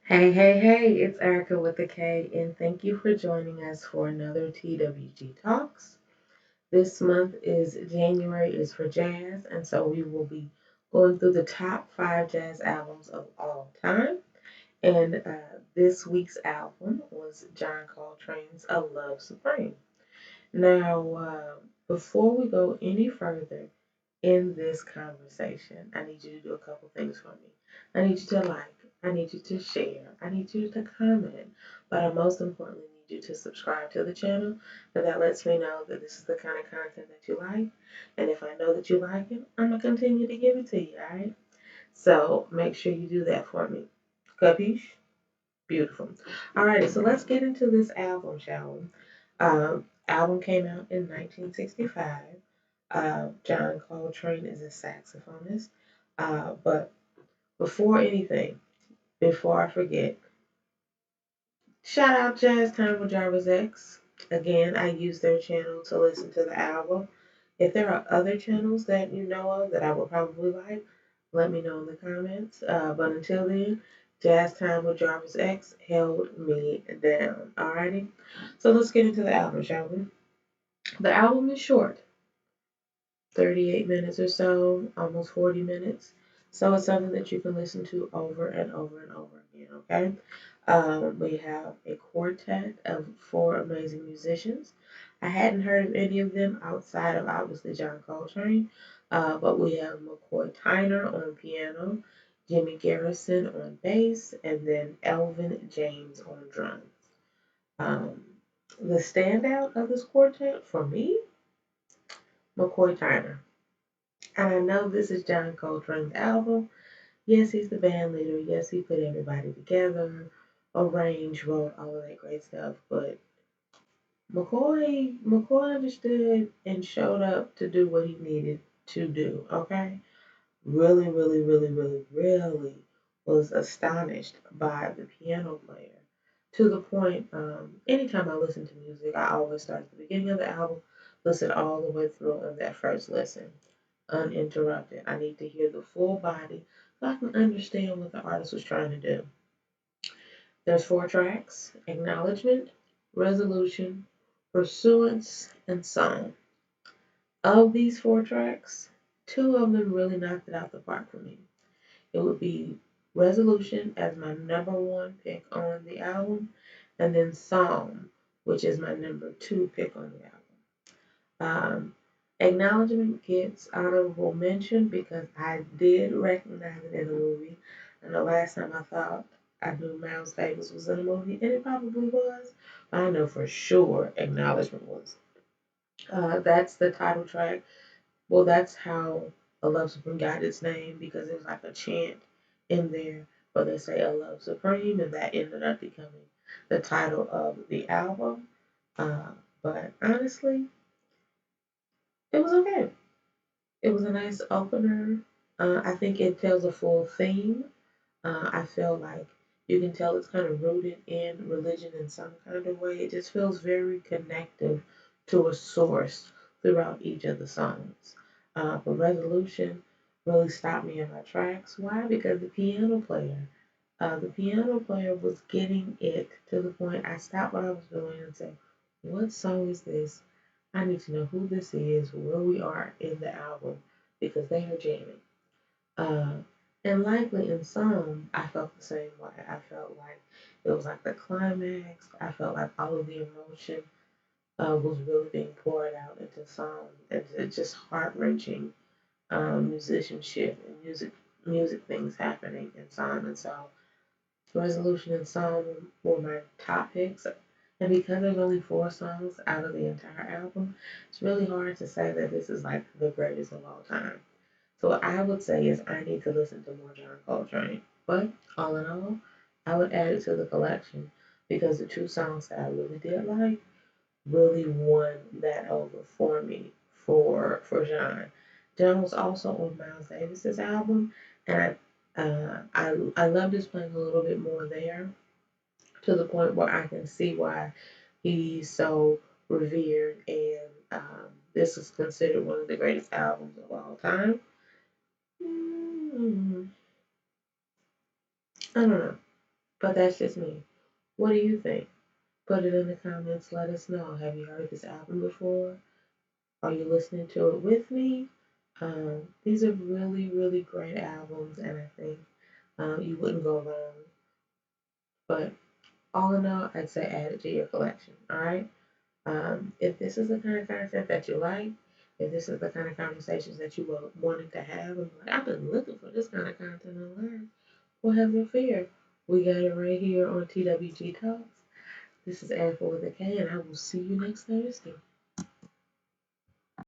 Hey, hey, hey, it's Erica with the K, and thank you for joining us for another TWG Talks. This month is January is for jazz, and so we will be going through the top 5 jazz albums of all time. And this week's album was John Coltrane's A Love Supreme. Now, before we go any further in this conversation, I need you to do a couple things for me. I need you to like, I need you to share, I need you to comment, but I most importantly need you to subscribe to the channel, and that lets me know that this is the kind of content that you like. And if I know that you like it, I'm gonna continue to give it to you, alright? So make sure you do that for me. Capiche? Beautiful. Alrighty, so let's get into this album, shall we? Album came out in 1965. John Coltrane is a saxophonist. But before anything, before I forget, shout out Jazz Time with Jarvis X. Again, I use their channel to listen to the album. If there are other channels that you know of that I would probably like, let me know in the comments. But until then, Jazz Time with Jarvis X held me down. Alrighty? So let's get into the album, shall we? The album is short, 38 minutes or so, almost 40 minutes. So it's something that you can listen to over and over and over again, okay? We have a quartet of 4 amazing musicians. I hadn't heard of any of them outside of obviously John Coltrane, but we have McCoy Tyner on piano, Jimmy Garrison on bass, and then Elvin James on drums. Um, the standout of this quartet for me, McCoy Tyner. And I know this is John Coltrane's album. Yes, he's the band leader. Yes, he put everybody together, arranged, wrote all of that great stuff. But McCoy understood and showed up to do what he needed to do. Okay, really, really, really, really, really was astonished by the piano player to the point. Anytime I listen to music, I always start at the beginning of the album, listen all the way through on that first listen uninterrupted. I need to hear the full body so I can understand what the artist was trying to do. There's 4 tracks: Acknowledgement, Resolution, Pursuance, and Song. Of these 4 tracks, 2 of them really knocked it out the park for me. It would be Resolution as my number 1 pick on the album, and then Song, which is my number 2 pick on the album. Um, Acknowledgement gets honorable mention because I did recognize it in a movie. And the last time I thought I knew Miles Davis was in a movie, and it probably was, but I know for sure Acknowledgement was. That's the title track. Well, that's how A Love Supreme got its name because there's like a chant in there where they say A Love Supreme, and that ended up becoming the title of the album. Uh, but honestly, it was okay. It was a nice opener. I think it tells a full theme. I feel like you can tell it's kind of rooted in religion in some kind of way. It just feels very connective to a source throughout each of the songs. But Resolution really stopped me in my tracks. Why? Because the piano player was getting it to the point I stopped what I was doing and said, "What song is this? I need to know who this is, where we are in the album, because they are jamming." Uh, and likely in some, I felt the same way. I felt like it was like the climax. I felt like all of the emotion was really being poured out into song. It's just heart wrenching musicianship and music things happening in song. And so Resolution and Song were my top picks. And because there's only 4 songs out of the entire album, it's really hard to say that this is like the greatest of all time. So what I would say is I need to listen to more John Coltrane. But all in all, I would add it to the collection because the 2 songs that I really did like really won that over for me for John. John was also on Miles Davis's album, and I loved his playing a little bit more there to the point where I can see why he's so revered, and this is considered one of the greatest albums of all time. Mm, I don't know. But that's just me. What do you think? Put it in the comments. Let us know. Have you heard this album before? Are you listening to it with me? These are really, really great albums, and I think you wouldn't go wrong. But all in all, I'd say add it to your collection. All right. If this is the kind of content that you like, if this is the kind of conversations that you were wanting to have, and like, I've been looking for this kind of content online, well, have no fear. We got it right here on TWG Talks. This is Erica with a K, and I will see you next Thursday.